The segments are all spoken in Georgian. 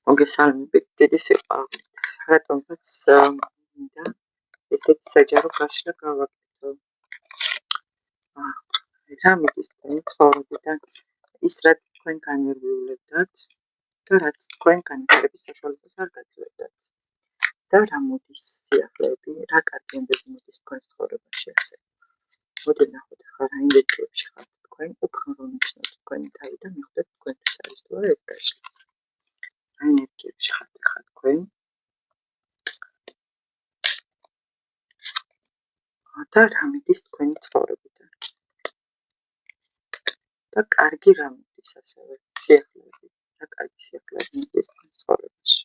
მოგესალმებით, დიდი სიყვარულით. რატომღაც მინდა ესეთი საჯარო გაშლა გავაკეთო. რა მიდის თქვენი ცხოვრებიდან, ის რაც თქვენ განერვიულებდათ და რაც თქვენ განვითარების საშუალებას არ გაძლევდათ. და რა მოდის სიახლეები, რა კარგი ამბები მოდის თქვენ ცხოვრებაში ასე. მოდი ნახოთ ახლა რა ინდექსებში ხართ თქვენ, უფრო რომ იცნოთ თქვენი თავი და მიხვდეთ თქვენთვის არის თუ არა ეს გაშლა. რა ენერგიებში ხართ ახლა თქვენ? და რა მიდის თქვენი ცხოვრებიდან. და კარგი რა მიდის ასევე სიახლეები. რა კარგი სიახლეები მიდის თქვენ ცხოვრებაში.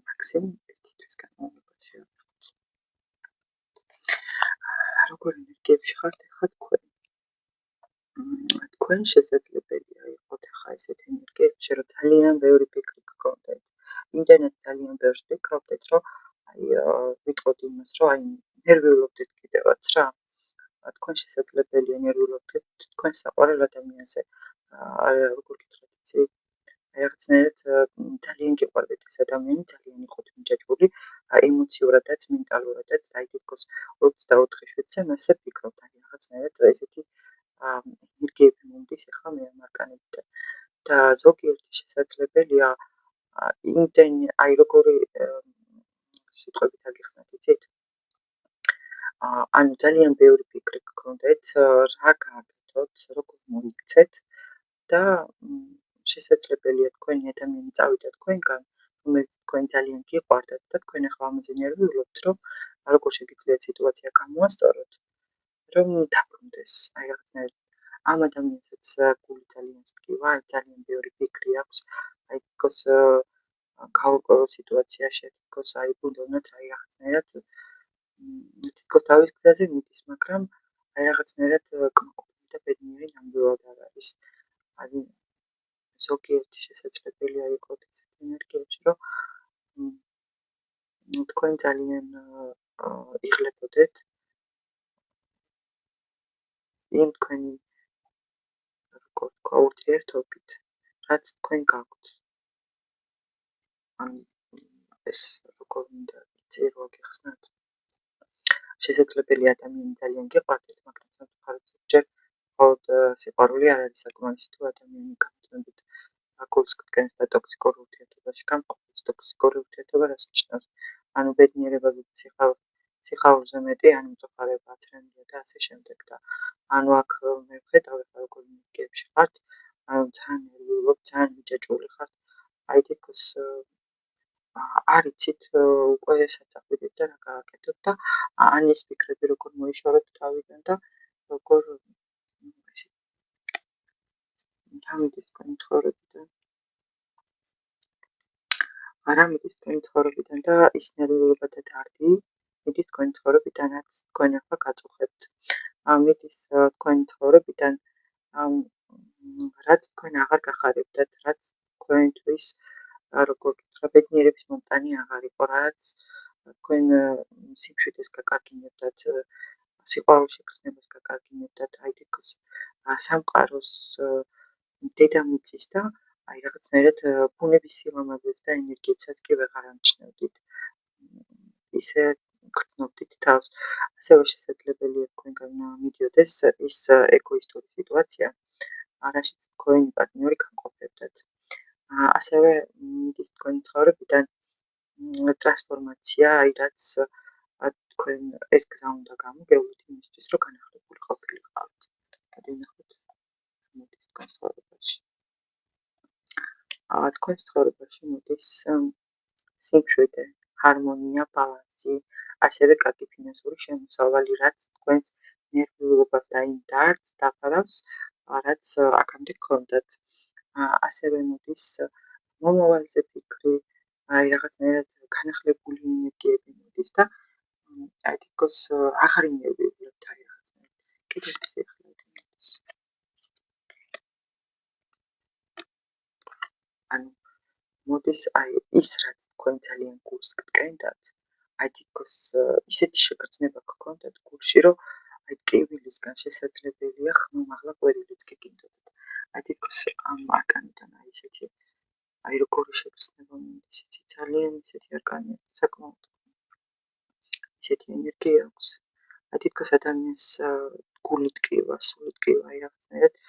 მაქსიმუმ ერთთვის განმავლობაში. როგორ ენერგიებში ხართ ახლა თქვენ? თქვენ შესაძლებელია იყოთ ახლა ესეთ ენერგიებში, რომ ძალიან ბევრი ფიქრი გქონდეთ. იმდენად ძალიან ბევრს ფიქრობდეთ, რომ ვიტყოდ იმას, რომ ნერვიულობდეთ კიდევაც რა. თქვენ შესაძლებელია ნერვიულობდეთ თქვენ საყვარელ ადამიანზე. როგორ გითხრათ იცი? რაღაცნაირად ძალიან გიყვარდეთ ეს ადამიანი, ძალიან იყოთ მიჯაჭვული, ემოციურადაც, მენტალურადაც, აი თითქოს 24/7-ზე მასზე ფიქრობთ, აი რაღაცნაირად ესეთი ენერგიები მომდის ახლა მე ამარკანებიდან. და ზოგიერთი შესაძლებელია იმდენი, აი როგორი სიტყვებით აგიხსნათ, იცით? ანუ ძალიან ბევრი ფიქრი გქონდეთ, რა გააკეთოთ, როგორ მოიქცეთ და შესაძლებელია თქვენი ადამიანი წავიდა თქვენგან, რომელიც თქვენ ძალიან გიყვარდათ და თქვენ ახლა ამაზე ნერვიულობთ, რომ როგორ შეგიძლიათ სიტუაცია გამოასწოროთ, რომ დაბრუნდეს. აი რაღაცნაირად ამ ადამიანსაც გული ძალიან სკივა, ძალიან ბევრი ფიქრი აქვს, აი თქოს გაურკვეველ სიტუაციაში, თქოს აი ბუნდოვნად აი რაღაცნაირად თითქოს თავის გზაზე მიდის, მაგრამ აი რაღაცნაირად კმაყოფილი და ბედნიერი ნამდვილად არ არის. აი ზოგიერთი შესაძლებელია იყოთ ესეთ ენერგიებში, რომ თქვენ ძალიან იღლებოდეთ იმ თქვენი როგორ ვთქვა ურთიერთობით, რაც თქვენ გაქვთ. ეს როგორ მინდა იცი რომ გიხსნათ. შესაძლებელია ადამიანი ძალიან გიყვარდეთ, მაგრამ სამწუხაროდ ზოგჯერ მხოლოდ სიყვარული არ არის საკმარისი თუ ადამიანი გამუდმებით გულს გდგენს და ტოქსიკურ ურთიერთობაში გამყოფს. ტოქსიკური ურთიერთობა რას ნიშნავს? ანუ ბედნიერებაზე სიხარულზე მეტი, ანუ მწუხარება, აცრემია და ასე შემდეგ და ანუ აქ მე ვხედავ ახლა როგორ ენერგიებში ხართ, ანუ ძალიან ნერვიულობთ, ძალიან მიჯაჭვული ხართ. აი თითქოს არ იცით უკვე საწახვიდეთ და რა გააკეთოთ და ან ეს ფიქრები როგორ მოიშოროთ თავიდან და როგორ რა მიდის თქვენი ცხოვრებიდან. რა მიდის თქვენი ცხოვრებიდან და ის ნერვიულობა და დარდი მიდის თქვენი ცხოვრებიდან, რაც თქვენ ახლა გაწუხებთ. მიდის თქვენი ცხოვრებიდან, რაც თქვენ აღარ გახარებდათ, რაც თქვენთვის როგორ გითხრა, ბედნიერების მომტანი აღარ იყო, რაც თქვენ სიმშვიდეს გაკარგინებდათ, სიყვარულში გრძნებას გაკარგინებდათ, აი თითქოს სამყაროს დედამიწის და აი რაღაცნაირად ბუნების სილამაზეს და ენერგიებსაც კი ვეღარ ამჩნევდით. ისე გრძნობდით თავს. ასევე შესაძლებელია თქვენგან მიდიოდეს ის ეგოისტური სიტუაცია, რაშიც თქვენი პარტნიორი გამყოფებდათ. ასევე მიდის თქვენი ცხოვრებიდან ტრანსფორმაცია, აი რაც თქვენ ეს გზა უნდა გამოგევლოთ იმისთვის, რომ განახლებული ყოფილიყავით. ვნახოთ მოდის თქვენ ცხოვრებაში. თქვენ ცხოვრებაში მოდის სიმშვიდე, ჰარმონია, ბალანსი, ასევე კარგი ფინანსური შემოსავალი, რაც თქვენს ნერვიულობას და იმ დარდს დაფარავს, რაც აქამდე გქონდათ. ასევე მოდის მომავალზე ფიქრი, აი რაღაცნაირად განახლებული ენერგიები მოდის და აი თითქოს აღარ ინერვიულებთ აი რაღაცნაირად. კიდევ სიახლეები მოდის. ანუ მოდის აი ის რაც თქვენ ძალიან გულს გტკენდათ, აი თითქოს ისეთი შეგრძნება გქონდათ გულში, რომ აი ტკივილისგან შესაძლებელია ხმამაღლა ყვევილიც გიგინდოდეთ. აი თითქოს ამ არკანიდან აი ესეთი აი როგორი შეგრძნება მინდის, იცი ძალიან ისეთი არკანია, საკმაოდ ისეთი ენერგია აქვს. აი თითქოს ადამიანს გული ტკივა, სული ტკივა, აი რაღაცნაირად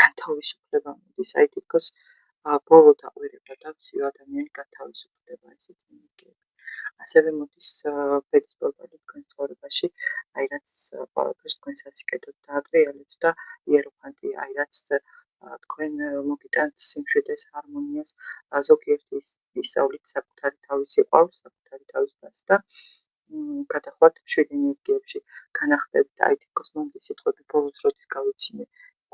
განთავისუფლება მოდის, აი თითქოს ბოლო დაყვირება და всё ადამიანი განთავისუფლდება ესეთი ენერგიები. ასევე მოდის ბედის პრობლემები თქვენს ცხოვრებაში, აი რაც ყველაფერს თქვენ სასიკეთოდ დაატრიალებს და იეროფანტია, აი რაც თქვენ მოგიტანთ სიმშვიდეს, ჰარმონიას, ზოგიერთი ისწავლით საკუთარი თავის სიყვარულს, საკუთარი თავის ფასს და გადახვათ მშვიდ ენერგიებში, განახტებით, აი თითქოს მომდის სიტყვები ბოლოს როდის გავიცინე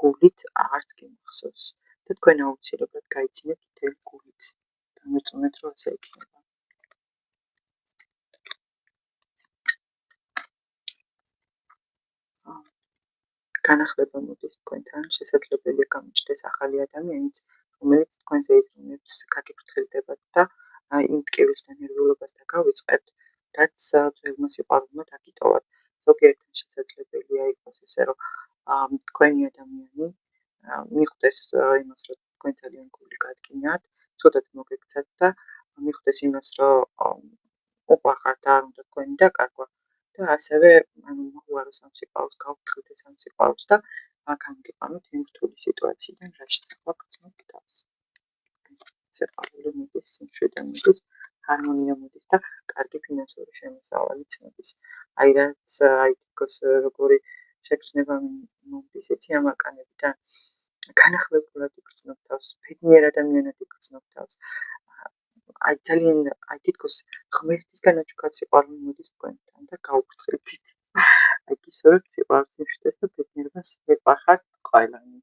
გულით, აღარც გიმახსოვს და თქვენ აუცილებლად გაიცინეთ მთელი გულით. დამირწმუნეთ, რომ ასე იქნება. განახლება მოდის თქვენთან, შესაძლებელია გამოჩნდეს ახალი ადამიანიც, რომელიც თქვენზე იზრუნებს გაგიფრთხილდებათ და იმ ტკივილს და ნერვიულობას დაგავიწყებთ, რაც ძველმა სიყვარულმა დაგიტოვათ. ზოგიერთთან შესაძლებელია იყოს ესე, რომ თქვენი ადამიანი მიხვდეს იმას, რომ თქვენ ძალიან გული გადგინათ, ცუდად მოგექცათ და მიხვდეს იმას, რომ უყვარხართ და არ უნდა თქვენი დაკარგვა და ასევე მოუაროს ამ სიყვარულს, გავფრთხილდეთ ამ სიყვარულს და გამოგიყვანოთ იმ რთული სიტუაციიდან, რაც ახლა გრძნობთ თავს. სიყვარული მოდის, სიმშვიდე მოდის, ჰარმონია მოდის და კარგი ფინანსური შემოსავალიც მოდის. აი რაც აი თითქოს როგორი შეგრძნება მომდის, იცი ამ არკანებიდან. განახლებულად იგრძნობ თავს, ბედნიერ ადამიანად იგრძნობ თავს. აი ძალიან, აი თითქოს ღმერთისგან აჩუქარ სიყვარული მოდის თქვენთან და გაუფრთხილდით. აი გისურვებთ სიყვარულს, სიმშვიდეს და ბედნიერებას, მიყარხართ ყველანი.